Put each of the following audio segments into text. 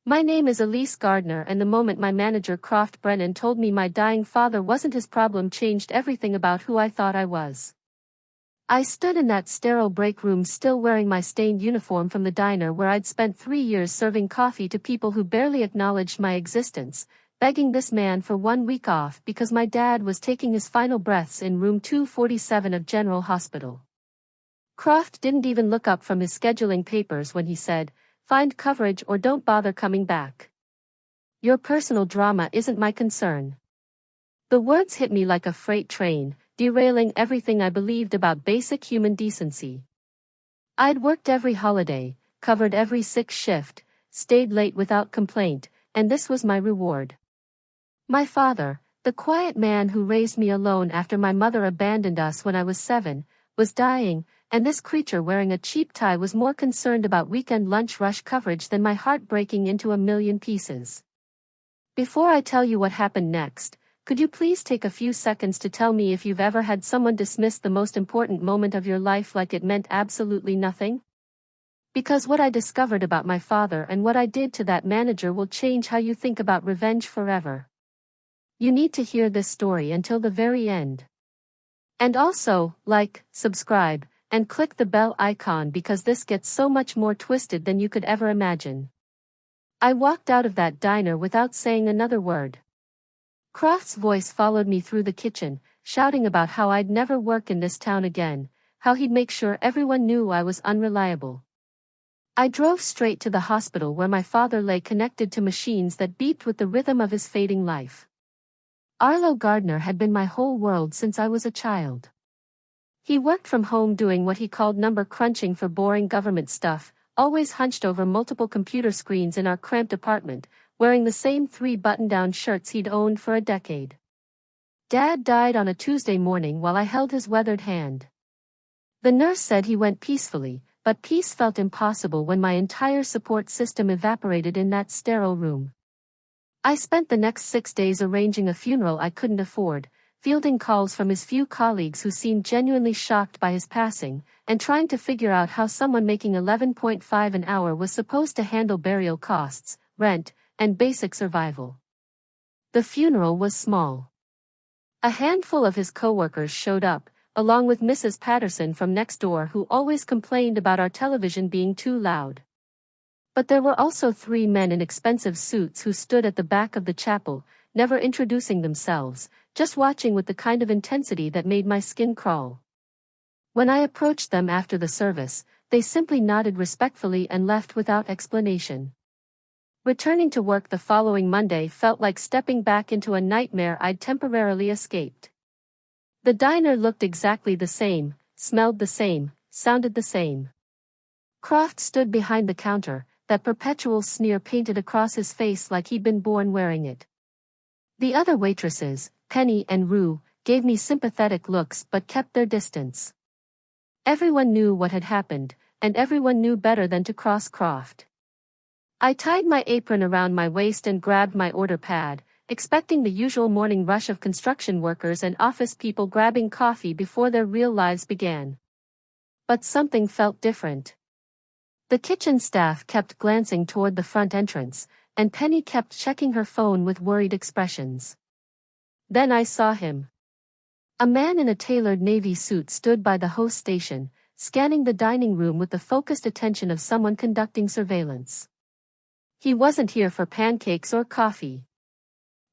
My name is Elise Gardner, and the moment my manager Croft Brennan told me my dying father wasn't his problem changed everything about who I thought I was. I stood in that sterile break room still wearing my stained uniform from the diner where I'd spent 3 years serving coffee to people who barely acknowledged my existence, begging this man for 1 week off because my dad was taking his final breaths in room 247 of General Hospital. Croft didn't even look up from his scheduling papers when he said, "Find coverage or don't bother coming back. Your personal drama isn't my concern." The words hit me like a freight train, derailing everything I believed about basic human decency. I'd worked every holiday, covered every sick shift, stayed late without complaint, and this was my reward. My father, the quiet man who raised me alone after my mother abandoned us when I was 7, was dying, and this creature wearing a cheap tie was more concerned about weekend lunch rush coverage than my heart breaking into a million pieces. Before I tell you what happened next, could you please take a few seconds to tell me if you've ever had someone dismiss the most important moment of your life like it meant absolutely nothing? Because what I discovered about my father and what I did to that manager will change how you think about revenge forever. You need to hear this story until the very end. And also, like, subscribe, and click the bell icon because this gets so much more twisted than you could ever imagine. I walked out of that diner without saying another word. Croft's voice followed me through the kitchen, shouting about how I'd never work in this town again, how he'd make sure everyone knew I was unreliable. I drove straight to the hospital where my father lay connected to machines that beeped with the rhythm of his fading life. Arlo Gardner had been my whole world since I was a child. He worked from home doing what he called number crunching for boring government stuff, always hunched over multiple computer screens in our cramped apartment, wearing the same 3 button-down shirts he'd owned for a decade. Dad died on a Tuesday morning while I held his weathered hand. The nurse said he went peacefully, but peace felt impossible when my entire support system evaporated in that sterile room. I spent the next 6 days arranging a funeral I couldn't afford, fielding calls from his few colleagues who seemed genuinely shocked by his passing, and trying to figure out how someone making $11.5 an hour was supposed to handle burial costs, rent, and basic survival. The funeral was small. A handful of his coworkers showed up, along with Mrs. Patterson from next door who always complained about our television being too loud. But there were also 3 men in expensive suits who stood at the back of the chapel, never introducing themselves, just watching with the kind of intensity that made my skin crawl. When I approached them after the service, they simply nodded respectfully and left without explanation. Returning to work the following Monday felt like stepping back into a nightmare I'd temporarily escaped. The diner looked exactly the same, smelled the same, sounded the same. Croft stood behind the counter, that perpetual sneer painted across his face like he'd been born wearing it. The other waitresses, Penny and Rue, gave me sympathetic looks but kept their distance. Everyone knew what had happened, and everyone knew better than to cross Croft. I tied my apron around my waist and grabbed my order pad, expecting the usual morning rush of construction workers and office people grabbing coffee before their real lives began. But something felt different. The kitchen staff kept glancing toward the front entrance, and Penny kept checking her phone with worried expressions. Then I saw him. A man in a tailored navy suit stood by the host station, scanning the dining room with the focused attention of someone conducting surveillance. He wasn't here for pancakes or coffee.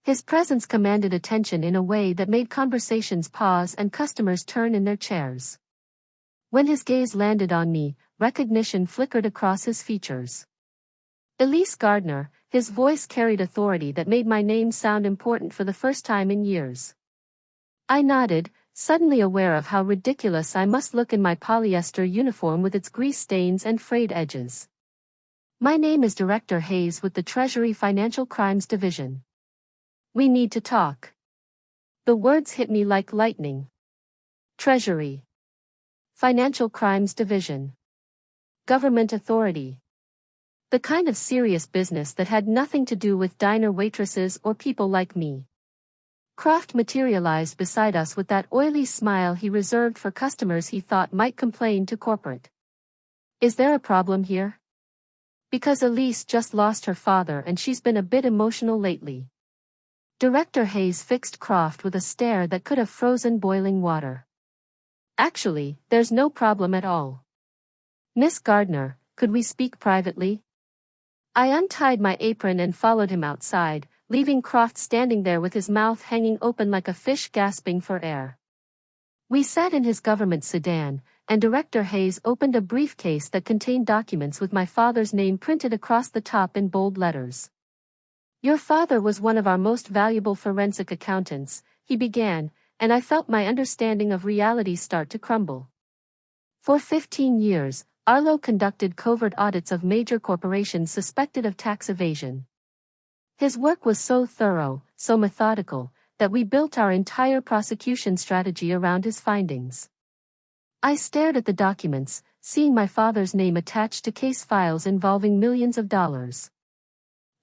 His presence commanded attention in a way that made conversations pause and customers turn in their chairs. When his gaze landed on me, recognition flickered across his features. Elise Gardner, his voice carried authority that made my name sound important for the first time in years. I nodded, suddenly aware of how ridiculous I must look in my polyester uniform with its grease stains and frayed edges. My name is Director Hayes with the Treasury Financial Crimes Division. We need to talk. The words hit me like lightning. Treasury. Financial Crimes Division. Government authority. The kind of serious business that had nothing to do with diner waitresses or people like me. Croft materialized beside us with that oily smile he reserved for customers he thought might complain to corporate. Is there a problem here? Because Elise just lost her father and she's been a bit emotional lately. Director Hayes fixed Croft with a stare that could have frozen boiling water. Actually, there's no problem at all. Miss Gardner, could we speak privately? I untied my apron and followed him outside, leaving Croft standing there with his mouth hanging open like a fish gasping for air. We sat in his government sedan, and Director Hayes opened a briefcase that contained documents with my father's name printed across the top in bold letters. Your father was one of our most valuable forensic accountants, he began, and I felt my understanding of reality start to crumble. For 15 years, Arlo conducted covert audits of major corporations suspected of tax evasion. His work was so thorough, so methodical, that we built our entire prosecution strategy around his findings. I stared at the documents, seeing my father's name attached to case files involving millions of dollars.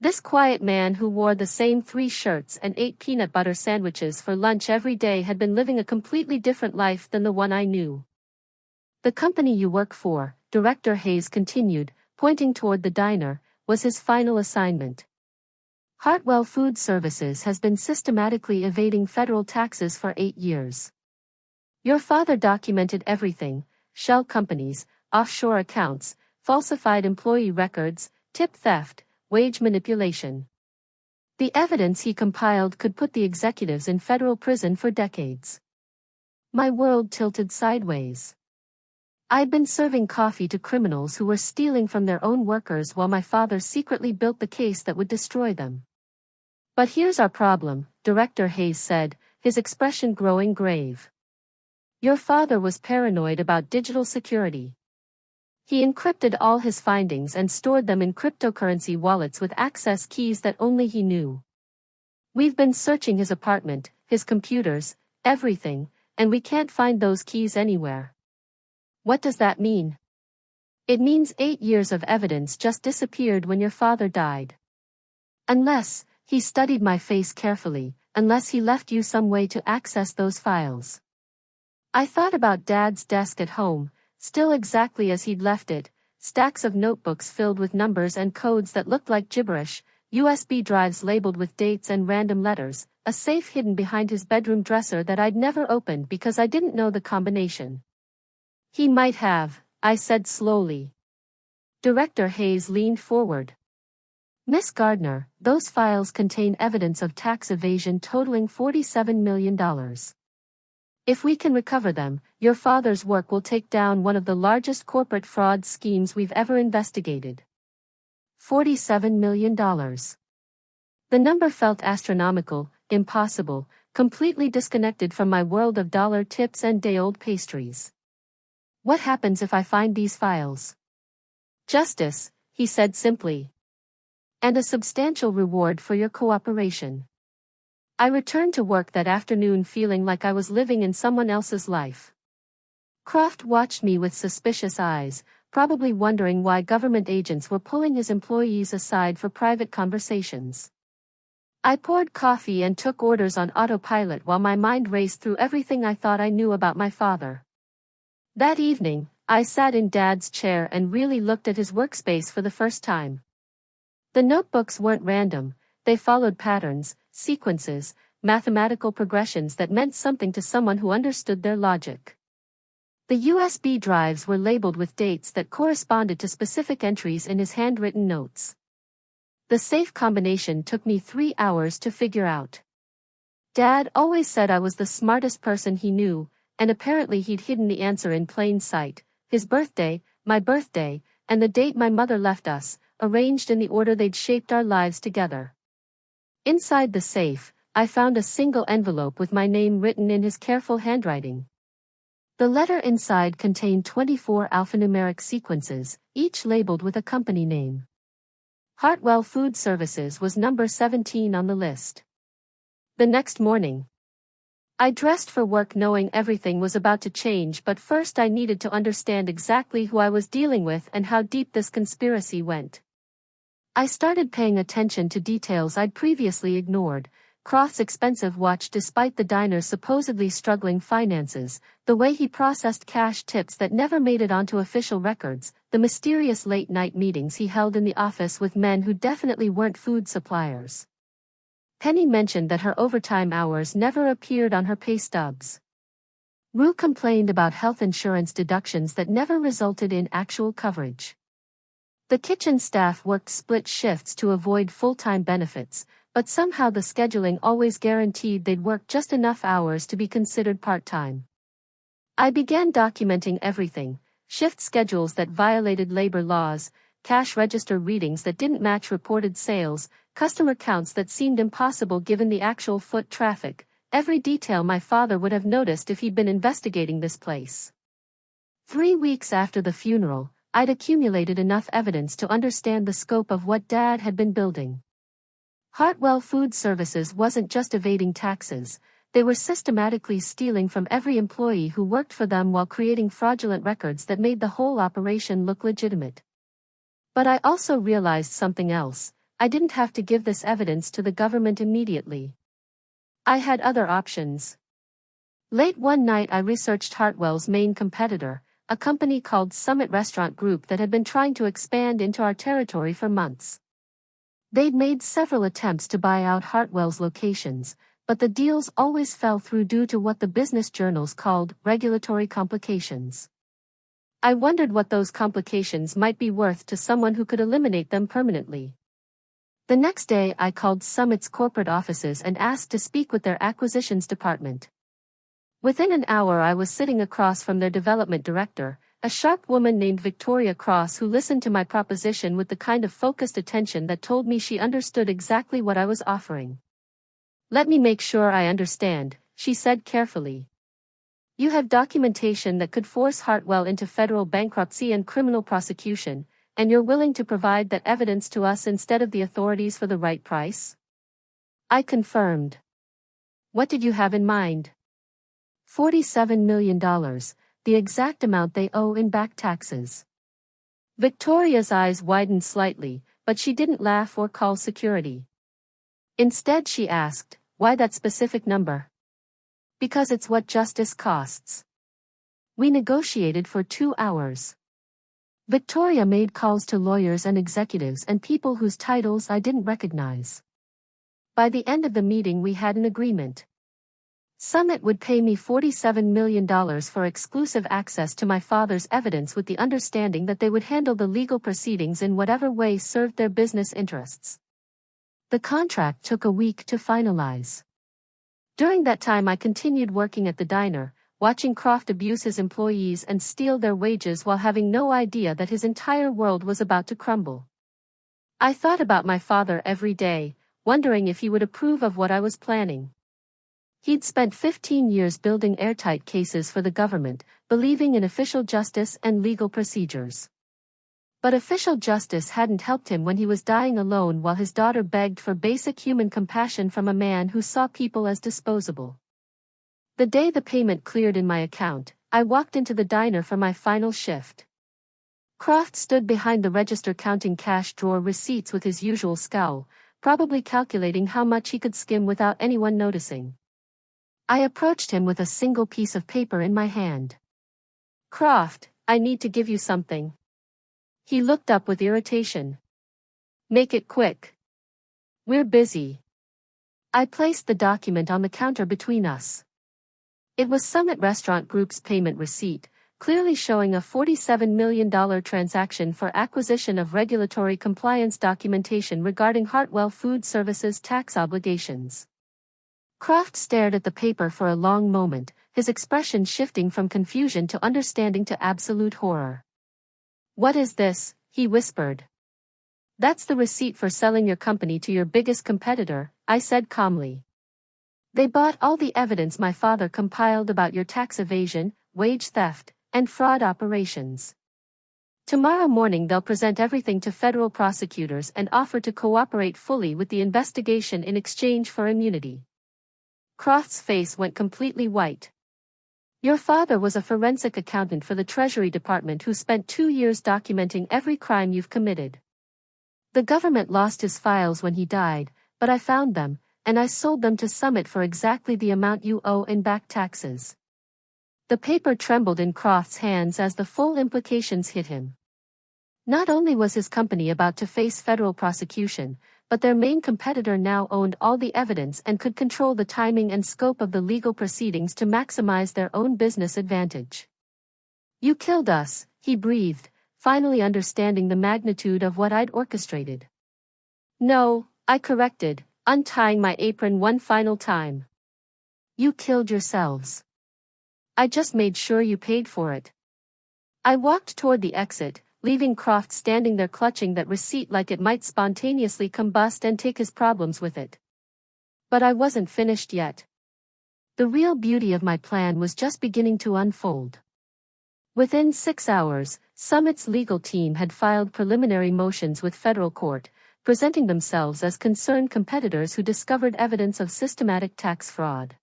This quiet man who wore the same 3 shirts and ate peanut butter sandwiches for lunch every day had been living a completely different life than the one I knew. The company you work for, Director Hayes continued, pointing toward the diner, was his final assignment. Hartwell Food Services has been systematically evading federal taxes for 8 years. Your father documented everything: shell companies, offshore accounts, falsified employee records, tip theft, wage manipulation. The evidence he compiled could put the executives in federal prison for decades. My world tilted sideways. I'd been serving coffee to criminals who were stealing from their own workers while my father secretly built the case that would destroy them. But here's our problem, Director Hayes said, his expression growing grave. Your father was paranoid about digital security. He encrypted all his findings and stored them in cryptocurrency wallets with access keys that only he knew. We've been searching his apartment, his computers, everything, and we can't find those keys anywhere. What does that mean? It means 8 years of evidence just disappeared when your father died. Unless, he studied my face carefully, unless he left you some way to access those files. I thought about Dad's desk at home, still exactly as he'd left it, stacks of notebooks filled with numbers and codes that looked like gibberish, USB drives labeled with dates and random letters, a safe hidden behind his bedroom dresser that I'd never opened because I didn't know the combination. He might have, I said slowly. Director Hayes leaned forward. Miss Gardner, those files contain evidence of tax evasion totaling $47 million. If we can recover them, your father's work will take down one of the largest corporate fraud schemes we've ever investigated. $47 million. The number felt astronomical, impossible, completely disconnected from my world of dollar tips and day-old pastries. What happens if I find these files? Justice, he said simply. And a substantial reward for your cooperation. I returned to work that afternoon feeling like I was living in someone else's life. Croft watched me with suspicious eyes, probably wondering why government agents were pulling his employees aside for private conversations. I poured coffee and took orders on autopilot while my mind raced through everything I thought I knew about my father. That evening, I sat in Dad's chair and really looked at his workspace for the first time. The notebooks weren't random, they followed patterns, sequences, mathematical progressions that meant something to someone who understood their logic. The USB drives were labeled with dates that corresponded to specific entries in his handwritten notes. The safe combination took me 3 hours to figure out. Dad always said I was the smartest person he knew, and apparently he'd hidden the answer in plain sight: his birthday, my birthday, and the date my mother left us, arranged in the order they'd shaped our lives together. Inside the safe, I found a single envelope with my name written in his careful handwriting. The letter inside contained 24 alphanumeric sequences, each labeled with a company name. Hartwell Food Services was number 17 on the list. The next morning, I dressed for work knowing everything was about to change, but first I needed to understand exactly who I was dealing with and how deep this conspiracy went. I started paying attention to details I'd previously ignored: Croft's expensive watch despite the diner's supposedly struggling finances, the way he processed cash tips that never made it onto official records, the mysterious late-night meetings he held in the office with men who definitely weren't food suppliers. Penny mentioned that her overtime hours never appeared on her pay stubs. Rue complained about health insurance deductions that never resulted in actual coverage. The kitchen staff worked split shifts to avoid full-time benefits, but somehow the scheduling always guaranteed they'd work just enough hours to be considered part-time. I began documenting everything: shift schedules that violated labor laws, cash register readings that didn't match reported sales, customer counts that seemed impossible given the actual foot traffic, every detail my father would have noticed if he'd been investigating this place. 3 weeks after the funeral, I'd accumulated enough evidence to understand the scope of what Dad had been building. Hartwell Food Services wasn't just evading taxes, they were systematically stealing from every employee who worked for them while creating fraudulent records that made the whole operation look legitimate. But I also realized something else: I didn't have to give this evidence to the government immediately. I had other options. Late one night I researched Hartwell's main competitor, a company called Summit Restaurant Group that had been trying to expand into our territory for months. They'd made several attempts to buy out Hartwell's locations, but the deals always fell through due to what the business journals called regulatory complications. I wondered what those complications might be worth to someone who could eliminate them permanently. The next day I called Summit's corporate offices and asked to speak with their acquisitions department. Within an hour I was sitting across from their development director, a sharp woman named Victoria Cross, who listened to my proposition with the kind of focused attention that told me she understood exactly what I was offering. "Let me make sure I understand," she said carefully. "You have documentation that could force Hartwell into federal bankruptcy and criminal prosecution, and you're willing to provide that evidence to us instead of the authorities for the right price?" I confirmed. "What did you have in mind?" $47 million, the exact amount they owe in back taxes. Victoria's eyes widened slightly, but she didn't laugh or call security. Instead she asked, "Why that specific number?" "Because it's what justice costs." We negotiated for 2 hours. Victoria made calls to lawyers and executives and people whose titles I didn't recognize. By the end of the meeting we had an agreement. Summit would pay me $47 million for exclusive access to my father's evidence, with the understanding that they would handle the legal proceedings in whatever way served their business interests. The contract took a week to finalize. During that time I continued working at the diner, watching Croft abuse his employees and steal their wages while having no idea that his entire world was about to crumble. I thought about my father every day, wondering if he would approve of what I was planning. He'd spent 15 years building airtight cases for the government, believing in official justice and legal procedures. But official justice hadn't helped him when he was dying alone while his daughter begged for basic human compassion from a man who saw people as disposable. The day the payment cleared in my account, I walked into the diner for my final shift. Croft stood behind the register counting cash drawer receipts with his usual scowl, probably calculating how much he could skim without anyone noticing. I approached him with a single piece of paper in my hand. "Croft, I need to give you something." He looked up with irritation. "Make it quick. We're busy." I placed the document on the counter between us. It was Summit Restaurant Group's payment receipt, clearly showing a $47 million transaction for acquisition of regulatory compliance documentation regarding Hartwell Food Services tax obligations. Croft stared at the paper for a long moment, his expression shifting from confusion to understanding to absolute horror. "What is this?" he whispered. "That's the receipt for selling your company to your biggest competitor," I said calmly. "They bought all the evidence my father compiled about your tax evasion, wage theft, and fraud operations. Tomorrow morning they'll present everything to federal prosecutors and offer to cooperate fully with the investigation in exchange for immunity." Croft's face went completely white. "Your father was a forensic accountant for the Treasury Department who spent 2 years documenting every crime you've committed. The government lost his files when he died, but I found them, and I sold them to Summit for exactly the amount you owe in back taxes." The paper trembled in Croft's hands as the full implications hit him. Not only was his company about to face federal prosecution, but their main competitor now owned all the evidence and could control the timing and scope of the legal proceedings to maximize their own business advantage. "You killed us," he breathed, finally understanding the magnitude of what I'd orchestrated. "No," I corrected, untying my apron one final time. "You killed yourselves. I just made sure you paid for it." I walked toward the exit, leaving Croft standing there clutching that receipt like it might spontaneously combust and take his problems with it. But I wasn't finished yet. The real beauty of my plan was just beginning to unfold. Within 6 hours, Summit's legal team had filed preliminary motions with federal court, presenting themselves as concerned competitors who discovered evidence of systematic tax fraud.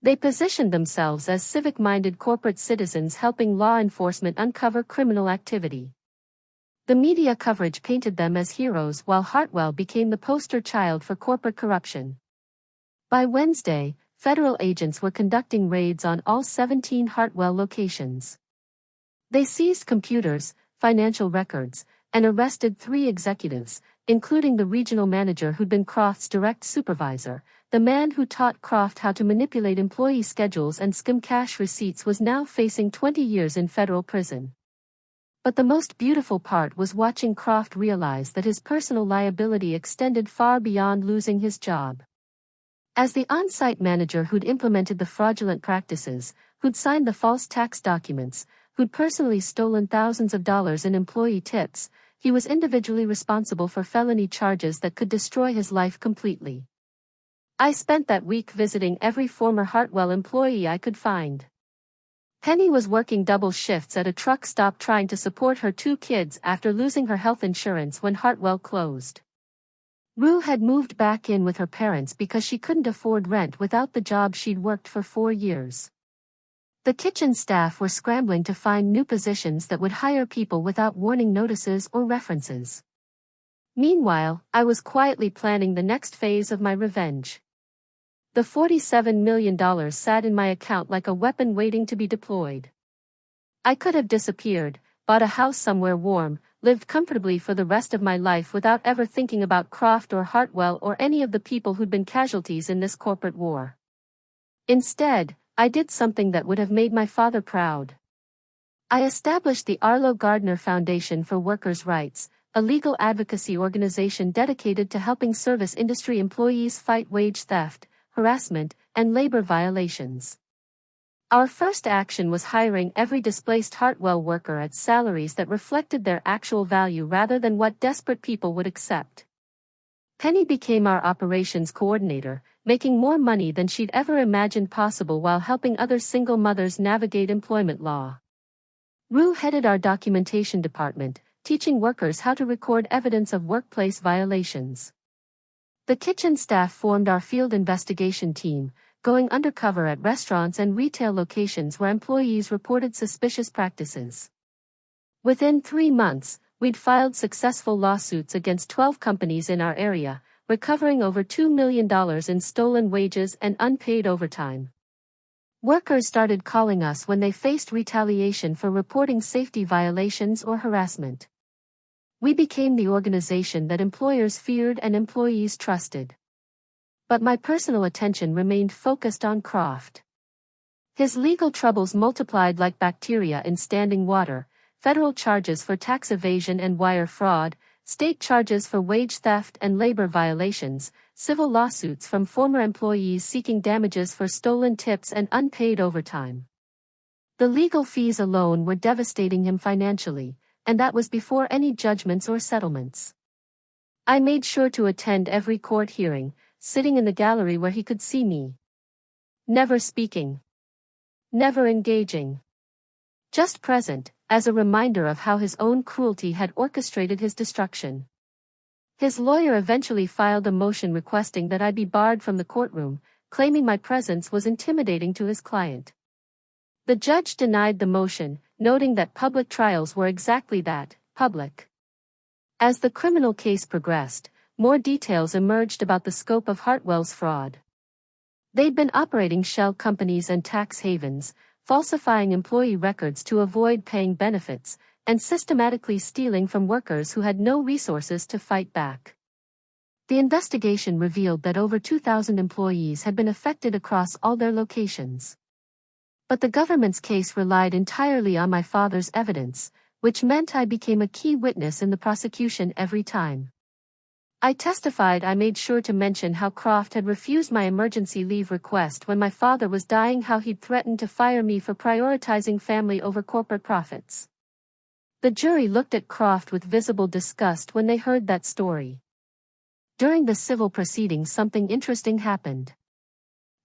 They positioned themselves as civic-minded corporate citizens helping law enforcement uncover criminal activity. The media coverage painted them as heroes while Hartwell became the poster child for corporate corruption. By Wednesday, federal agents were conducting raids on all 17 Hartwell locations. They seized computers, financial records, and arrested 3 executives, including the regional manager who'd been Croft's direct supervisor. The man who taught Croft how to manipulate employee schedules and skim cash receipts was now facing 20 years in federal prison. But the most beautiful part was watching Croft realize that his personal liability extended far beyond losing his job. As the on-site manager who'd implemented the fraudulent practices, who'd signed the false tax documents, who'd personally stolen thousands of dollars in employee tips, he was individually responsible for felony charges that could destroy his life completely. I spent that week visiting every former Hartwell employee I could find. Penny was working double shifts at a truck stop trying to support her 2 kids after losing her health insurance when Hartwell closed. Rue had moved back in with her parents because she couldn't afford rent without the job she'd worked for 4 years. The kitchen staff were scrambling to find new positions that would hire people without warning notices or references. Meanwhile, I was quietly planning the next phase of my revenge. The $47 million sat in my account like a weapon waiting to be deployed. I could have disappeared, bought a house somewhere warm, lived comfortably for the rest of my life without ever thinking about Croft or Hartwell or any of the people who'd been casualties in this corporate war. Instead, I did something that would have made my father proud. I established the Arlo Gardner Foundation for Workers' Rights, a legal advocacy organization dedicated to helping service industry employees fight wage theft, harassment, and labor violations. Our first action was hiring every displaced Hartwell worker at salaries that reflected their actual value rather than what desperate people would accept. Penny became our operations coordinator, making more money than she'd ever imagined possible while helping other single mothers navigate employment law. Rue headed our documentation department, teaching workers how to record evidence of workplace violations. The kitchen staff formed our field investigation team, going undercover at restaurants and retail locations where employees reported suspicious practices. Within 3 months, we'd filed successful lawsuits against 12 companies in our area, recovering over $2 million in stolen wages and unpaid overtime. Workers started calling us when they faced retaliation for reporting safety violations or harassment. We became the organization that employers feared and employees trusted. But my personal attention remained focused on Croft. His legal troubles multiplied like bacteria in standing water: federal charges for tax evasion and wire fraud, state charges for wage theft and labor violations, civil lawsuits from former employees seeking damages for stolen tips and unpaid overtime. The legal fees alone were devastating him financially, and that was before any judgments or settlements. I made sure to attend every court hearing, sitting in the gallery where he could see me. Never speaking. Never engaging. Just present, as a reminder of how his own cruelty had orchestrated his destruction. His lawyer eventually filed a motion requesting that I be barred from the courtroom, claiming my presence was intimidating to his client. The judge denied the motion, noting that public trials were exactly that, public. As the criminal case progressed, more details emerged about the scope of Hartwell's fraud. They'd been operating shell companies and tax havens, falsifying employee records to avoid paying benefits, and systematically stealing from workers who had no resources to fight back. The investigation revealed that over 2,000 employees had been affected across all their locations. But the government's case relied entirely on my father's evidence, which meant I became a key witness in the prosecution every time I testified. I made sure to mention how Croft had refused my emergency leave request when my father was dying, how he'd threatened to fire me for prioritizing family over corporate profits. The jury looked at Croft with visible disgust when they heard that story. During the civil proceedings, something interesting happened.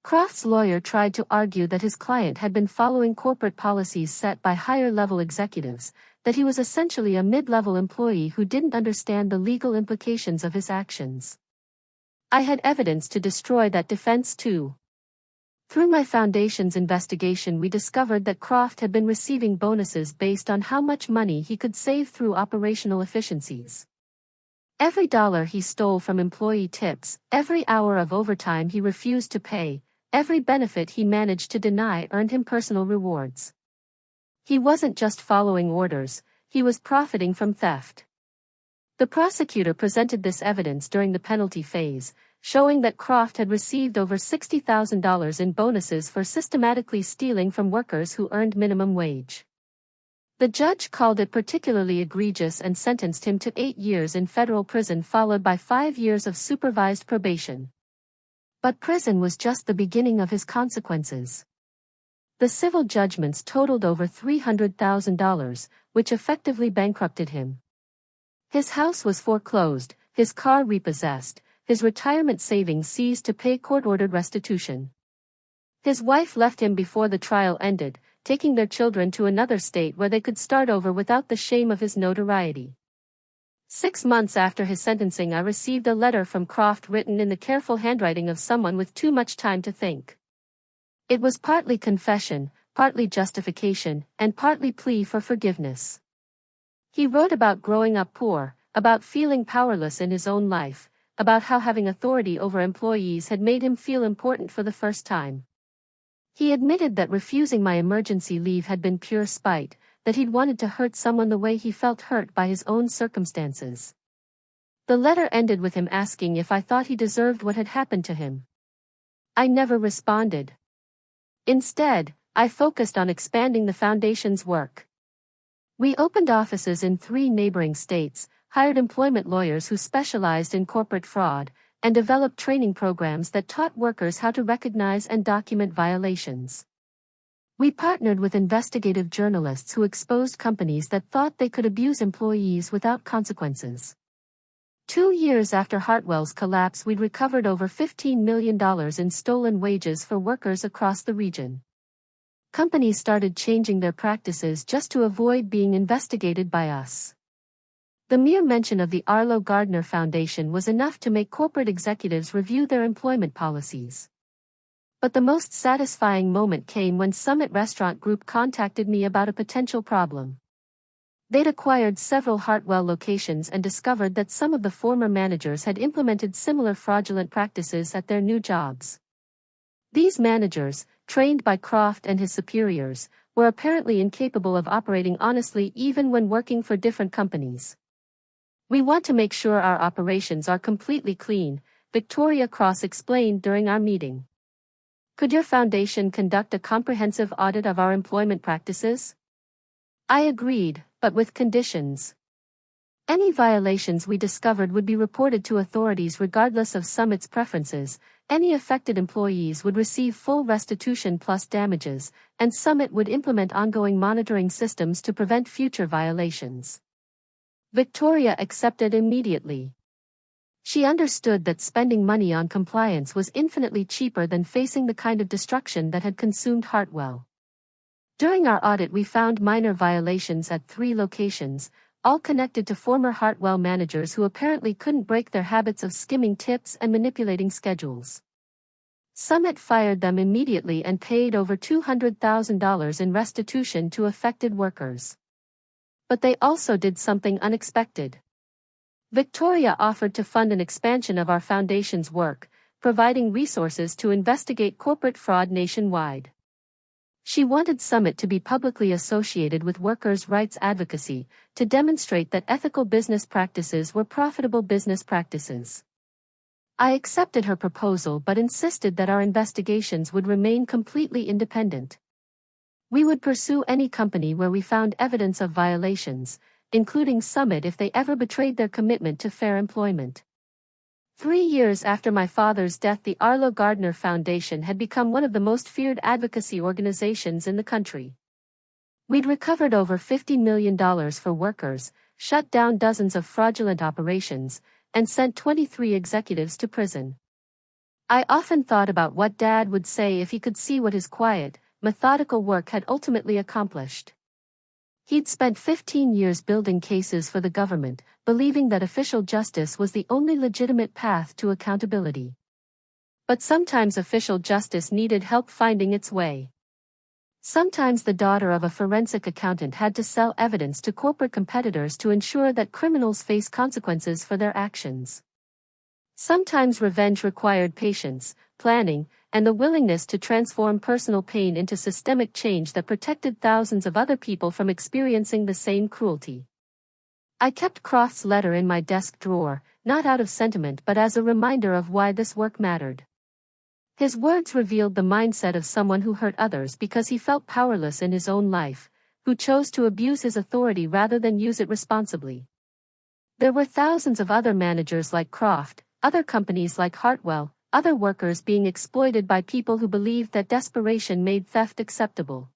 Croft's lawyer tried to argue that his client had been following corporate policies set by higher-level executives, that he was essentially a mid-level employee who didn't understand the legal implications of his actions. I had evidence to destroy that defense too. Through my foundation's investigation, we discovered that Croft had been receiving bonuses based on how much money he could save through operational efficiencies. Every dollar he stole from employee tips, every hour of overtime he refused to pay, every benefit he managed to deny earned him personal rewards. He wasn't just following orders, he was profiting from theft. The prosecutor presented this evidence during the penalty phase, showing that Croft had received over $60,000 in bonuses for systematically stealing from workers who earned minimum wage. The judge called it particularly egregious and sentenced him to 8 years in federal prison, followed by 5 years of supervised probation. But prison was just the beginning of his consequences. The civil judgments totaled over $300,000, which effectively bankrupted him. His house was foreclosed, his car repossessed, his retirement savings seized to pay court-ordered restitution. His wife left him before the trial ended, taking their children to another state where they could start over without the shame of his notoriety. 6 months after his sentencing, I received a letter from Croft written in the careful handwriting of someone with too much time to think. It was partly confession, partly justification, and partly plea for forgiveness. He wrote about growing up poor, about feeling powerless in his own life, about how having authority over employees had made him feel important for the first time. He admitted that refusing my emergency leave had been pure spite, that he'd wanted to hurt someone the way he felt hurt by his own circumstances. The letter ended with him asking if I thought he deserved what had happened to him. I never responded. Instead, I focused on expanding the foundation's work. We opened offices in 3 neighboring states, hired employment lawyers who specialized in corporate fraud, and developed training programs that taught workers how to recognize and document violations. We partnered with investigative journalists who exposed companies that thought they could abuse employees without consequences. 2 years after Hartwell's collapse, we'd recovered over $15 million in stolen wages for workers across the region. Companies started changing their practices just to avoid being investigated by us. The mere mention of the Arlo Gardner Foundation was enough to make corporate executives review their employment policies. But the most satisfying moment came when Summit Restaurant Group contacted me about a potential problem. They'd acquired several Hartwell locations and discovered that some of the former managers had implemented similar fraudulent practices at their new jobs. These managers, trained by Croft and his superiors, were apparently incapable of operating honestly even when working for different companies. "We want to make sure our operations are completely clean," Victoria Cross explained during our meeting. "Could your foundation conduct a comprehensive audit of our employment practices?" I agreed, but with conditions. Any violations we discovered would be reported to authorities regardless of Summit's preferences, any affected employees would receive full restitution plus damages, and Summit would implement ongoing monitoring systems to prevent future violations. Victoria accepted immediately. She understood that spending money on compliance was infinitely cheaper than facing the kind of destruction that had consumed Hartwell. During our audit, we found minor violations at 3 locations, all connected to former Hartwell managers who apparently couldn't break their habits of skimming tips and manipulating schedules. Summit fired them immediately and paid over $200,000 in restitution to affected workers. But they also did something unexpected. Victoria offered to fund an expansion of our foundation's work, providing resources to investigate corporate fraud nationwide. She wanted Summit to be publicly associated with workers' rights advocacy, to demonstrate that ethical business practices were profitable business practices. I accepted her proposal but insisted that our investigations would remain completely independent. We would pursue any company where we found evidence of violations, including Summit if they ever betrayed their commitment to fair employment. 3 years after my father's death, the Arlo Gardner Foundation had become one of the most feared advocacy organizations in the country. We'd recovered over $50 million for workers, shut down dozens of fraudulent operations, and sent 23 executives to prison. I often thought about what Dad would say if he could see what his quiet, methodical work had ultimately accomplished. He'd spent 15 years building cases for the government, believing that official justice was the only legitimate path to accountability. But sometimes official justice needed help finding its way. Sometimes the daughter of a forensic accountant had to sell evidence to corporate competitors to ensure that criminals face consequences for their actions. Sometimes revenge required patience, planning, and the willingness to transform personal pain into systemic change that protected thousands of other people from experiencing the same cruelty. I kept Croft's letter in my desk drawer, not out of sentiment but as a reminder of why this work mattered. His words revealed the mindset of someone who hurt others because he felt powerless in his own life, who chose to abuse his authority rather than use it responsibly. There were thousands of other managers like Croft, other companies like Hartwell, other workers being exploited by people who believed that desperation made theft acceptable.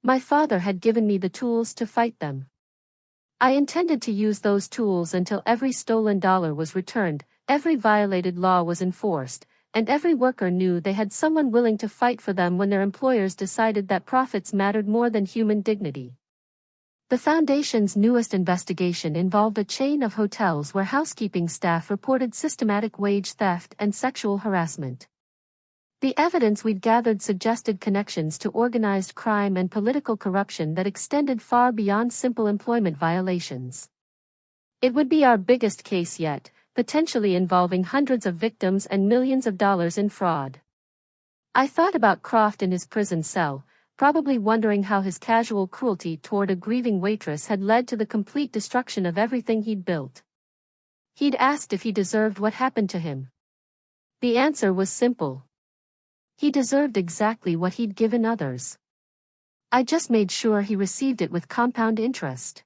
My father had given me the tools to fight them. I intended to use those tools until every stolen dollar was returned, every violated law was enforced, and every worker knew they had someone willing to fight for them when their employers decided that profits mattered more than human dignity. The Foundation's newest investigation involved a chain of hotels where housekeeping staff reported systematic wage theft and sexual harassment. The evidence we'd gathered suggested connections to organized crime and political corruption that extended far beyond simple employment violations. It would be our biggest case yet, potentially involving hundreds of victims and millions of dollars in fraud. I thought about Croft in his prison cell, probably wondering how his casual cruelty toward a grieving waitress had led to the complete destruction of everything he'd built. He'd asked if he deserved what happened to him. The answer was simple. He deserved exactly what he'd given others. I just made sure he received it with compound interest.